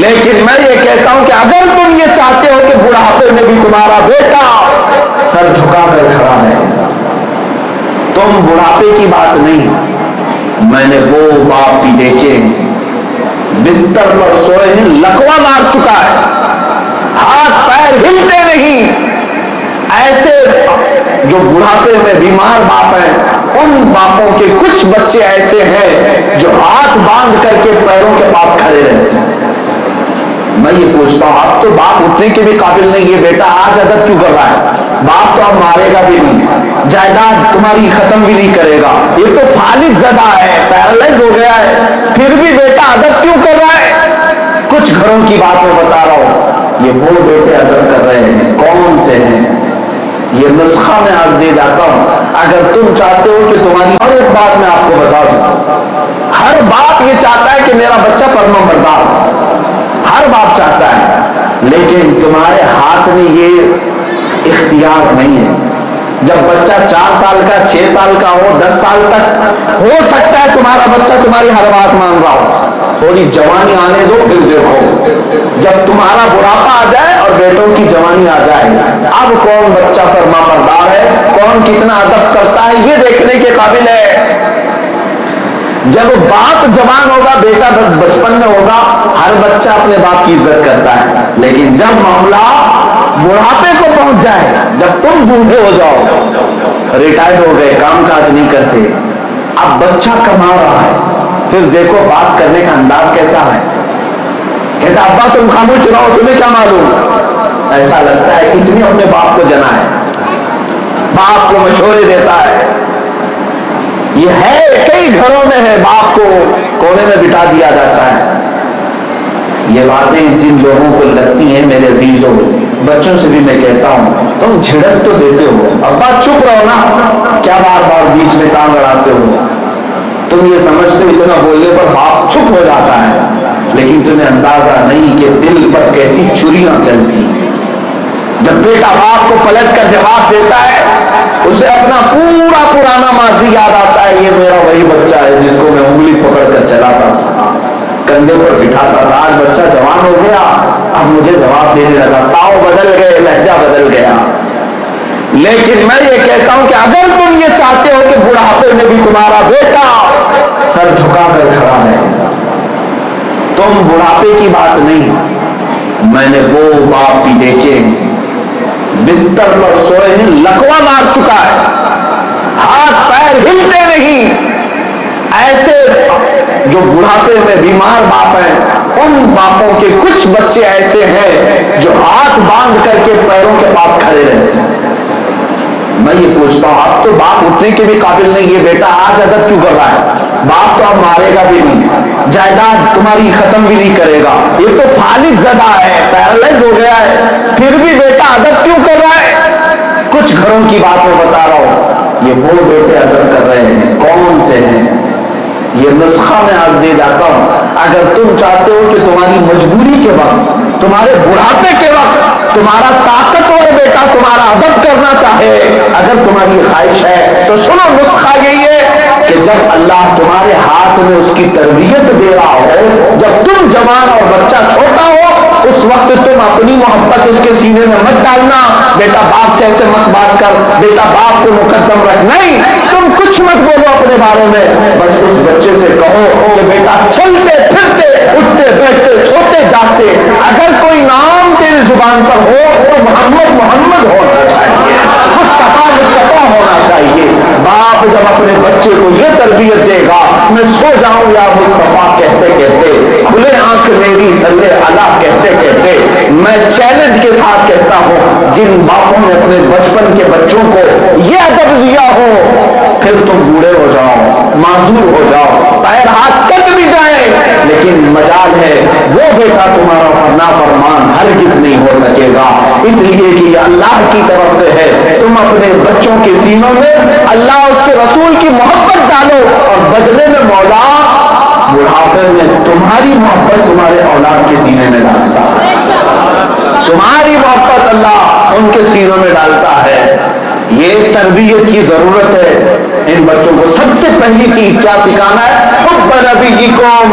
لیکن میں یہ کہتا ہوں کہ اگر تم یہ چاہتے ہو کہ بڑھاپے میں بھی تمہارا بیٹا سر جھکا کر کھڑا ہے، تم بڑھاپے کی بات نہیں، میں نے وہ باپ بھی دیکھے بستر پر سوئے ہیں، لقوہ مار چکا ہے، ہاتھ پیر ہلتے نہیں، ایسے جو بڑھاپے میں بیمار باپ ہیں، ان باپوں کے کچھ بچے ایسے ہیں جو ہاتھ باندھ کر کے پیروں کے پاس کھڑے رہتے ہیں۔ میں یہ پوچھتا ہوں، اب تو باپ اٹھنے کے بھی قابل نہیں ہے، بیٹا آج ادب کیوں کر رہا ہے؟ باپ تو اب مارے گا بھی نہیں، جائیداد تمہاری ختم بھی نہیں کرے گا، یہ تو فالج زدہ ہے، پیرالائز ہو گیا ہے، پھر بھی بیٹا ادب کیوں کر رہا ہے؟ کچھ گھروں کی بات میں بتا رہا ہوں، یہ وہ بیٹے ادب کر رہے ہیں، کون سے ہیں؟ یہ نسخہ میں آج دے جاتا ہوں، اگر تم چاہتے ہو کہ تمہاری، اور ایک بات میں آپ کو بتا دوں، ہر باپ یہ چاہتا ہے کہ میرا بچہ فرما بردار ہو، ہر باپ چاہتا ہے، لیکن تمہارے ہاتھ میں یہ اختیار نہیں ہے۔ جب بچہ 4 سال کا، 6 سال کا ہو، 10 سال تک ہو سکتا ہے تمہارا بچہ تمہاری ہر بات مان رہا ہو، تھوڑی جوانی آنے دو، پھر دیکھو جب تمہارا بڑھاپا آ جائے اور بیٹوں کی جوانی آ جائے، اب کون بچہ فرما بردار ہے، کون کتنا ادب کرتا ہے، یہ دیکھنے کے قابل ہے۔ جب باپ جوان ہوگا، بیٹا بچپن میں ہوگا، ہر بچہ اپنے باپ کی عزت کرتا ہے، لیکن جب معاملہ بڑھاپے کو پہنچ جائے، جب تم بوڑھے ہو جاؤ، ریٹائر ہو گئے، کام کاج نہیں کرتے، اب بچہ کما رہا ہے، پھر دیکھو بات کرنے کا انداز کیسا ہے، کہتا ابا تم خاموش رہو، تمہیں کیا معلوم، ایسا لگتا ہے کس نے اپنے باپ کو جنا ہے، باپ کو مشورے دیتا ہے۔ یہ ہے، کئی گھروں میں ہے، باپ کو کونے میں بٹھا دیا جاتا ہے۔ یہ باتیں جن لوگوں کو لگتی ہیں، میرے عزیزوں، بچوں سے بھی میں کہتا ہوں، تم جھڑک تو دیتے ہو، ابا چپ رہو نا، کیا بار بار بیچ میں ٹانگ اڑاتے ہو؟ تم یہ سمجھتے ہو اتنا بولنے پر باپ چپ ہو جاتا ہے، لیکن تمہیں اندازہ نہیں کہ دل پر کیسی چھریاں چلتی۔ جب بیٹا باپ کو پلٹ کر جواب دیتا ہے، اسے اپنا پورا پرانا ماضی یاد آتا ہے، یہ میرا وہی بچہ ہے جس کو میں انگلی پکڑ کر چلاتا تھا، کندھے پر بٹھاتا تھا، آج بچہ جوان ہو گیا، اب مجھے جواب دینے لگا، تاؤ بدل گئے، لہجہ بدل گیا۔ لیکن میں یہ کہتا ہوں کہ اگر تم یہ چاہتے ہو کہ بڑھاپے میں بھی تمہارا بیٹا سر جھکا کر کھڑا ہے، تم بڑھاپے کی بات نہیں، میں نے وہ باپ بھی دیکھے بستر پر سوئے ہیں، لقوہ مار چکا ہے، ہاتھ پیر ہلتے نہیں، ایسے جو بڑھاپے میں بیمار باپ ہیں، ان باپوں کے کچھ بچے ایسے ہیں جو ہاتھ باندھ کر کے پیروں کے پاس کھڑے رہتے ہیں۔ میں یہ پوچھتا ہوں، اب تو باپ اٹھنے کے بھی قابل نہیں ہے، بیٹا آج ادب کیوں کر رہا ہے؟ باپ تو اب مارے گا بھی نہیں، جائیداد تمہاری ختم بھی نہیں کرے گا، یہ تو فالج زدہ ہے، پیرالائز ہو گیا ہے، پھر بھی بیٹا ادب کیوں کر رہا ہے؟ کچھ گھروں کی بات میں بتا رہا ہوں، یہ وہ بیٹے ادب کر رہے ہیں، کون سے ہیں؟ یہ نسخہ میں آج دے جاتا ہوں، اگر تم چاہتے ہو کہ تمہاری مجبوری کے وقت، تمہارے بڑھاپے کے وقت تمہارا طاقتور بیٹا تمہارا ادب کرنا چاہے، اگر تمہاری خواہش ہے تو سنو، نسخہ یہی ہے کہ جب اللہ تمہارے ہاتھ میں اس کی تربیت دے رہا ہو، جب تم جوان اور بچہ چھوٹا ہو، اس وقت تم اپنی محبت اس کے سینے میں مت ڈالنا، بیٹا باپ سے ایسے مت بات کر، بیٹا باپ کو مقدم رکھ، نہیں، تم کچھ مت بولو اپنے بارے میں، بس اس بچے سے کہو کہ بیٹا چلتے پھرتے، اٹھتے بیٹھتے، سوتے جاگتے، اگر کوئی نام تیری زبان پر ہو تو محمد محمد ہونا چاہیے، مصطفیٰ مصطفیٰ ہونا چاہیے۔ باپ جب اپنے بچے کو یہ تربیت دے گا، میں سو جاؤں یا مصطفیٰ کہتے کہتے، کھلے آنکھ میری صلی اللہ کہتے کہتے، میں چیلنج کے ساتھ کہتا ہوں، جن باپوں نے اپنے بچپن کے بچوں کو یہ ادب دیا ہو، پھر تم بوڑھے ہو جاؤ، معذور ہو جاؤ، پیر ہاتھ کٹ بھی جائیں، لیکن مجال ہے وہ بیٹا تمہارا نافرمان ہرگز نہیں ہو سکے گا، اس لیے کہ یہ اللہ کی طرف سے ہے۔ تم اپنے بچوں کے سینوں میں اللہ اس کے رسول کی محبت ڈالو، اور بدلے میں مولا بڑھاپے میں تمہاری محبت تمہارے اولاد کے سینے میں ڈالتا ہے، تمہاری محبت اللہ ان کے سینوں میں ڈالتا ہے۔ یہ تربیت کی ضرورت ہے۔ ان بچوں کو سب سے پہلی چیز کیا سکھانا ہے؟ حب نبیکم،